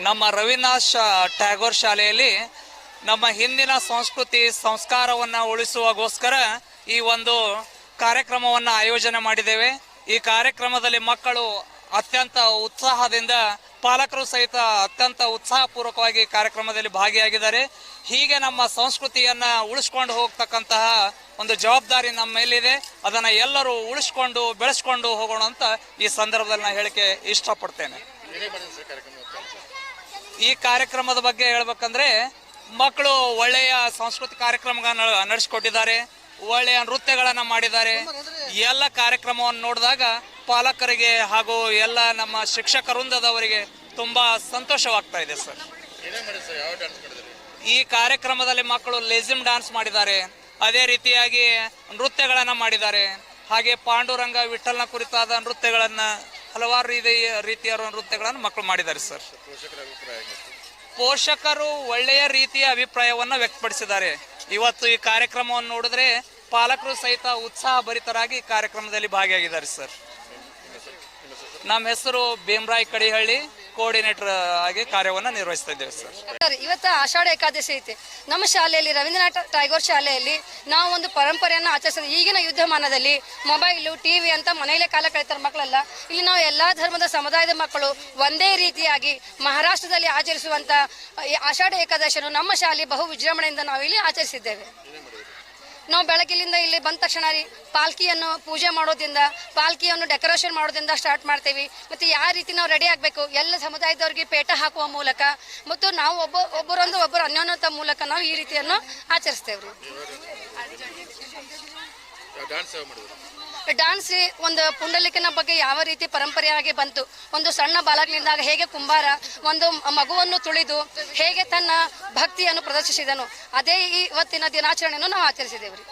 ನಮ್ಮ ರವೀಂದ್ರನಾಥ್ ಟ್ಯಾಗೋರ್ ಶಾಲೆಯಲ್ಲಿ ನಮ್ಮ ಹಿಂದಿನ ಸಂಸ್ಕೃತಿ ಸಂಸ್ಕಾರವನ್ನು ಉಳಿಸುವಾಗೋಸ್ಕರ ಈ ಒಂದು ಕಾರ್ಯಕ್ರಮವನ್ನು ಆಯೋಜನೆ ಮಾಡಿದ್ದೇವೆ. ಈ ಕಾರ್ಯಕ್ರಮದಲ್ಲಿ ಮಕ್ಕಳು ಅತ್ಯಂತ ಉತ್ಸಾಹದಿಂದ, ಪಾಲಕರು ಸಹಿತ ಅತ್ಯಂತ ಉತ್ಸಾಹಪೂರ್ವಕವಾಗಿ ಕಾರ್ಯಕ್ರಮದಲ್ಲಿ ಭಾಗಿಯಾಗಿದ್ದಾರೆ. ಹೀಗೆ ನಮ್ಮ ಸಂಸ್ಕೃತಿಯನ್ನು ಉಳಿಸ್ಕೊಂಡು ಹೋಗ್ತಕ್ಕಂತಹ ಒಂದು ಜವಾಬ್ದಾರಿ ನಮ್ಮ ಮೇಲಿದೆ. ಅದನ್ನು ಎಲ್ಲರೂ ಉಳಿಸ್ಕೊಂಡು ಬೆಳೆಸ್ಕೊಂಡು ಹೋಗೋಣ ಅಂತ ಈ ಸಂದರ್ಭದಲ್ಲಿ ನಾನು ಹೇಳಿಕೆ ಇಷ್ಟಪಡ್ತೇನೆ. ಈ ಕಾರ್ಯಕ್ರಮದ ಬಗ್ಗೆ ಹೇಳ್ಬೇಕಂದ್ರೆ ಮಕ್ಕಳು ಒಳ್ಳೆಯ ಸಾಂಸ್ಕೃತಿಕ ಕಾರ್ಯಕ್ರಮಗಳನ್ನ ನಡೆಸಿಕೊಟ್ಟಿದ್ದಾರೆ, ಒಳ್ಳೆಯ ನೃತ್ಯಗಳನ್ನು ಮಾಡಿದ್ದಾರೆ. ಎಲ್ಲ ಕಾರ್ಯಕ್ರಮವನ್ನು ನೋಡಿದಾಗ ಪಾಲಕರಿಗೆ ಹಾಗೂ ಎಲ್ಲ ನಮ್ಮ ಶಿಕ್ಷಕ ವೃಂದದವರಿಗೆ ತುಂಬಾ ಸಂತೋಷವಾಗ್ತಾ ಇದೆ ಸರ್. ಈ ಕಾರ್ಯಕ್ರಮದಲ್ಲಿ ಮಕ್ಕಳು ಲೇಜಿಮ್ ಡ್ಯಾನ್ಸ್ ಮಾಡಿದ್ದಾರೆ, ಅದೇ ರೀತಿಯಾಗಿ ನೃತ್ಯಗಳನ್ನು ಮಾಡಿದ್ದಾರೆ. ಹಾಗೆ ಪಾಂಡುರಂಗ ವಿಠಲ್ನ ಕುರಿತಾದ ನೃತ್ಯಗಳನ್ನು, ಹಲವಾರು ರೀತಿಯ ನೃತ್ಯಗಳನ್ನು ಮಕ್ಕಳು ಮಾಡಿದ್ದಾರೆ ಸರ್. ಪೋಷಕರು ಒಳ್ಳೆಯ ರೀತಿಯ ಅಭಿಪ್ರಾಯವನ್ನು ವ್ಯಕ್ತಪಡಿಸಿದ್ದಾರೆ. ಇವತ್ತು ಈ ಕಾರ್ಯಕ್ರಮವನ್ನು ನೋಡಿದ್ರೆ ಪಾಲಕರು ಸಹಿತ ಉತ್ಸಾಹ ಭರಿತರಾಗಿ ಕಾರ್ಯಕ್ರಮದಲ್ಲಿ ಭಾಗಿಯಾಗಿದ್ದಾರೆ ಸರ್. ನಮ್ಮ ಹೆಸರು ಭೀಮರಾಯ್ ಕಡಿಹಳ್ಳಿ, ಕೋಆರ್ಡಿನೇಟರ್ ಆಗಿ ಕಾರ್ಯವನ್ನು ನಿರ್ವಹಿಸ್ತಾ ಇದ್ದೇವೆ ಸರ್. ಇವತ್ತು ಆಷಾಢ ಏಕಾದಶಿ ಐತೆ. ನಮ್ಮ ಶಾಲೆಯಲ್ಲಿ, ರವೀಂದ್ರನಾಥ್ ಟ್ಯಾಗೋರ್ ಶಾಲೆಯಲ್ಲಿ ನಾವು ಒಂದು ಪರಂಪರೆಯನ್ನು ಆಚರಿಸ್ತೀವಿ. ಈಗಿನ ಯುದ್ಧಮಾನದಲ್ಲಿ ಮೊಬೈಲು, ಟಿವಿ ಅಂತ ಮನೆಯಲ್ಲೇ ಕಾಲ ಕಳೀತಾರೆ ಮಕ್ಕಳೆಲ್ಲ. ಇಲ್ಲಿ ನಾವು ಎಲ್ಲಾ ಧರ್ಮದ ಸಮುದಾಯದ ಮಕ್ಕಳು ಒಂದೇ ರೀತಿಯಾಗಿ ಮಹಾರಾಷ್ಟ್ರದಲ್ಲಿ ಆಚರಿಸುವಂತ ಆಷಾಢ ಏಕಾದಶಿಯನ್ನು ನಮ್ಮ ಶಾಲೆ ಬಹು ವಿಜೃಂಭಣೆಯಿಂದ ನಾವು ಇಲ್ಲಿ ಆಚರಿಸಿದ್ದೇವೆ. ನಾವು ಬೆಳಗ್ಗಿಲಿಂದ ಇಲ್ಲಿ ಬಂದ ತಕ್ಷಣ ಪಾಲ್ಕಿಯನ್ನು ಪೂಜೆ ಮಾಡೋದ್ರಿಂದ, ಪಾಲ್ಕಿಯನ್ನು ಡೆಕೋರೇಷನ್ ಮಾಡೋದ್ರಿಂದ ಸ್ಟಾರ್ಟ್ ಮಾಡ್ತೇವೆ. ಮತ್ತು ಯಾವ ರೀತಿ ನಾವು ರೆಡಿ ಆಗಬೇಕು, ಎಲ್ಲ ಸಮುದಾಯದವ್ರಿಗೆ ಪೇಟ ಹಾಕುವ ಮೂಲಕ ಮತ್ತು ನಾವು ಒಬ್ಬರು ಅನ್ಯೋನ್ಯತೆ ಮೂಲಕ ನಾವು ಈ ರೀತಿಯನ್ನು ಆಚರಿಸ್ತೇವೆ. ಡಾನ್ಸ್ ಒಂದು ಪುಂಡಲಿಕನ ಬಗ್ಗೆ ಯಾವ ರೀತಿ ಪರಂಪರೆಯಾಗಿ ಬಂತು, ಒಂದು ಸಣ್ಣ ಬಾಲಕನಿಂದಾಗ ಹೇಗೆ ಕುಂಬಾರ ಒಂದು ಮಗುವನ್ನು ತುಳಿದು ಹೇಗೆ ತನ್ನ ಭಕ್ತಿಯನ್ನು ಪ್ರದರ್ಶಿಸಿದನು, ಅದೇ ಇವತ್ತಿನ ದಿನಾಚರಣೆಯನ್ನು ನಾವು ಆಚರಿಸಿದ್ದೇವ್ರಿ.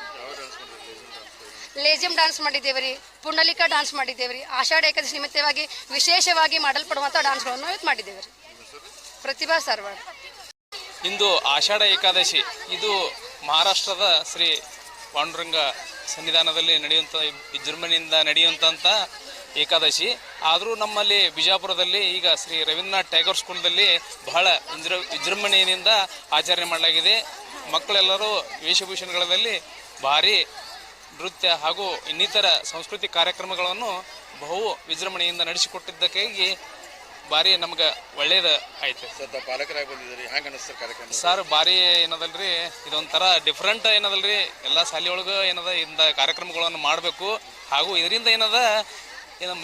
Lezim dance ಮಾಡಿದ್ದೇವ್ರಿ, Pundalika dance ಮಾಡಿದ್ದೇವ್ರಿ. ಆಷಾಢ ಏಕಾದಶಿ ನಿಮಿತ್ತವಾಗಿ ವಿಶೇಷವಾಗಿ ಮಾಡಲ್ಪಡುವಂಥ ಡ್ಯಾನ್ಸ್ಗಳನ್ನು ಇವತ್ತು ಮಾಡಿದ್ದೇವ್ರಿ. ಪ್ರತಿಭಾ ಸರ್ವಾಡ್. ಇಂದು ಆಷಾಢ ಏಕಾದಶಿ, ಇದು ಮಹಾರಾಷ್ಟ್ರದ ಶ್ರೀ ಪಾಂಡುರಂಗ ಸನ್ನಿಧಾನದಲ್ಲಿ ನಡೆಯುವಂಥ, ವಿಜೃಂಭಣೆಯಿಂದ ನಡೆಯುವಂಥ ಏಕಾದಶಿ. ಆದರೂ ನಮ್ಮಲ್ಲಿ ಬಿಜಾಪುರದಲ್ಲಿ ಈಗ ಶ್ರೀ ರವೀಂದ್ರನಾಥ್ ಟ್ಯಾಗೋರ್ ಸ್ಕೂಲ್ದಲ್ಲಿ ಬಹಳ ವಿಜೃಂಭಣೆಯಿಂದ ಆಚರಣೆ ಮಾಡಲಾಗಿದೆ. ಮಕ್ಕಳೆಲ್ಲರೂ ವೇಷಭೂಷಣಗಳಲ್ಲಿ ಭಾರಿ ನೃತ್ಯ ಹಾಗೂ ಇನ್ನಿತರ ಸಾಂಸ್ಕೃತಿಕ ಕಾರ್ಯಕ್ರಮಗಳನ್ನು ಬಹು ವಿಜೃಂಭಣೆಯಿಂದ ನಡೆಸಿಕೊಟ್ಟಿದ್ದಕ್ಕಾಗಿ ಭಾರಿ ನಮ್ಗೆ ಒಳ್ಳೇದು ಆಯ್ತು. ಪಾಲಕರಾಗಿ ಬಂದಿದ್ದೀರಿ, ಹ್ಯಾಂಗ ಅನಿಸ್ತಾರೆ ಕಾರ್ಯಕ್ರಮ ಸರ್? ಭಾರಿ ಏನದಲ್ರಿ, ಇದೊಂಥರ ಡಿಫ್ರೆಂಟ್ ಏನದಲ್ರಿ. ಎಲ್ಲ ಶಾಲೆಯೊಳಗೆ ಏನದ ಇಂಥ ಕಾರ್ಯಕ್ರಮಗಳನ್ನು ಮಾಡಬೇಕು. ಹಾಗೂ ಇದರಿಂದ ಏನದ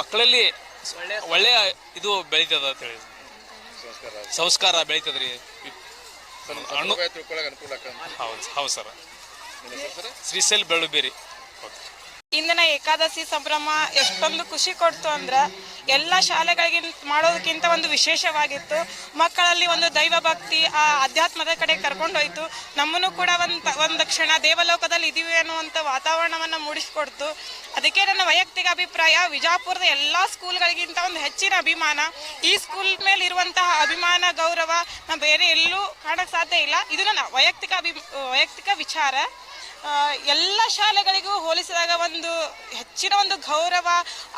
ಮಕ್ಕಳಲ್ಲಿ ಒಳ್ಳೆಯ ಇದು ಬೆಳೀತದ ಅಂತ ಹೇಳಿ, ಸಂಸ್ಕಾರ ಬೆಳೀತದ್ರಿ. ಹೌದು ಸರ್. ಶ್ರೀಶೈಲ್ ಬೆಳ್ಳುಬೇರಿ. ಇಂದಿನ ಏಕಾದಶಿ ಸಂಭ್ರಮ ಎಷ್ಟೊಂದು ಖುಷಿ ಕೊಡ್ತು ಅಂದ್ರೆ ಎಲ್ಲ ಶಾಲೆಗಳಿಗೆ ಮಾಡೋದಕ್ಕಿಂತ ಒಂದು ವಿಶೇಷವಾಗಿತ್ತು. ಮಕ್ಕಳಲ್ಲಿ ಒಂದು ದೈವ ಭಕ್ತಿ, ಆ ಅಧ್ಯಾತ್ಮದ ಕಡೆ ಕರ್ಕೊಂಡೋಯ್ತು. ನಮ್ಮನ್ನು ಕೂಡ ಒಂದು ಕ್ಷಣ ದೇವಲೋಕದಲ್ಲಿ ಇದೀವಿ ಅನ್ನುವಂಥ ವಾತಾವರಣವನ್ನು ಮೂಡಿಸ್ಕೊಡ್ತು. ಅದಕ್ಕೆ ನನ್ನ ವೈಯಕ್ತಿಕ ಅಭಿಪ್ರಾಯ, ವಿಜಾಪುರದ ಎಲ್ಲ ಸ್ಕೂಲ್ಗಳಿಗಿಂತ ಒಂದು ಹೆಚ್ಚಿನ ಅಭಿಮಾನ, ಈ ಸ್ಕೂಲ್ ಮೇಲೆ ಇರುವಂತಹ ಅಭಿಮಾನ, ಗೌರವ ನಾವು ಬೇರೆ ಎಲ್ಲೂ ಕಾಣಕ್ಕೆ ಸಾಧ್ಯ ಇಲ್ಲ. ಇದು ನನ್ನ ವೈಯಕ್ತಿಕ ವಿಚಾರ. ಎಲ್ಲ ಶಾಲೆಗಳಿಗೂ ಹೋಲಿಸಿದಾಗ ಒಂದು ಹೆಚ್ಚಿನ ಒಂದು ಗೌರವ,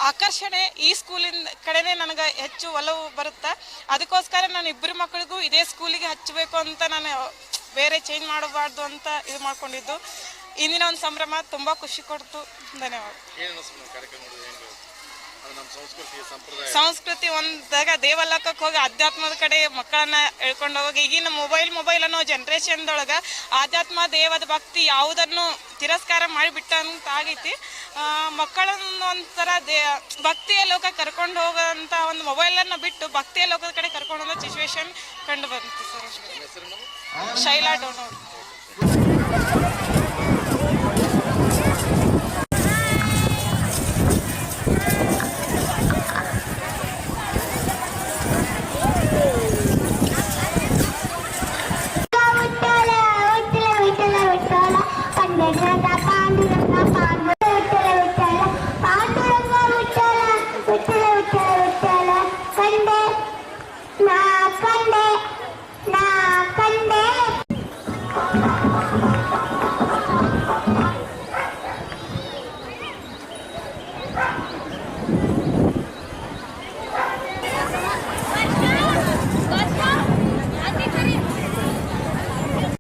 ಆಕರ್ಷಣೆ ಈ ಸ್ಕೂಲಿನ ಕಡೆನೇ ನನಗೆ ಹೆಚ್ಚು ಒಲವು ಬರುತ್ತೆ. ಅದಕ್ಕೋಸ್ಕರ ನಾನು ಇಬ್ಬರು ಮಕ್ಕಳಿಗೂ ಇದೇ ಸ್ಕೂಲಿಗೆ ಹಚ್ಚಬೇಕು ಅಂತ ನಾನು ಬೇರೆ ಚೇಂಜ್ ಮಾಡಬಾರ್ದು ಅಂತ ಇದು ಮಾಡ್ಕೊಂಡಿದ್ದು. ಇಂದಿನ ಒಂದು ಸಂಭ್ರಮ ತುಂಬ ಖುಷಿ ಕೊಡ್ತು. ಧನ್ಯವಾದ. ಸಂಸ್ಕೃತಿ ಒಂದಾಗ ದೇವಲೋಕಕ್ಕೆ ಹೋಗಿ ಅಧ್ಯಾತ್ಮದ ಕಡೆ ಮಕ್ಕಳನ್ನ ಎಳ್ಕೊಂಡು ಹೋಗಿ, ಈಗಿನ ಮೊಬೈಲ್ ಅನ್ನೋ ಜನ್ರೇಷನ್ದೊಳಗೆ ಆಧ್ಯಾತ್ಮ, ದೇವದ ಭಕ್ತಿ ಯಾವುದನ್ನು ತಿರಸ್ಕಾರ ಮಾಡಿಬಿಟ್ಟಂತ ಆಗೈತಿ. ಮಕ್ಕಳನ್ನು ಒಂಥರ ಭಕ್ತಿಯ ಲೋಕ ಕರ್ಕೊಂಡು ಹೋಗೋಂಥ ಒಂದು ಮೊಬೈಲನ್ನು ಬಿಟ್ಟು ಭಕ್ತಿಯ ಲೋಕದ ಕಡೆ ಕರ್ಕೊಂಡು ಹೋಗೋ ಸಿಚುವೇಶನ್ ಕಂಡು ಬಂತು ಸರ್. ಶೈಲಾ ಡೋನೋರ್.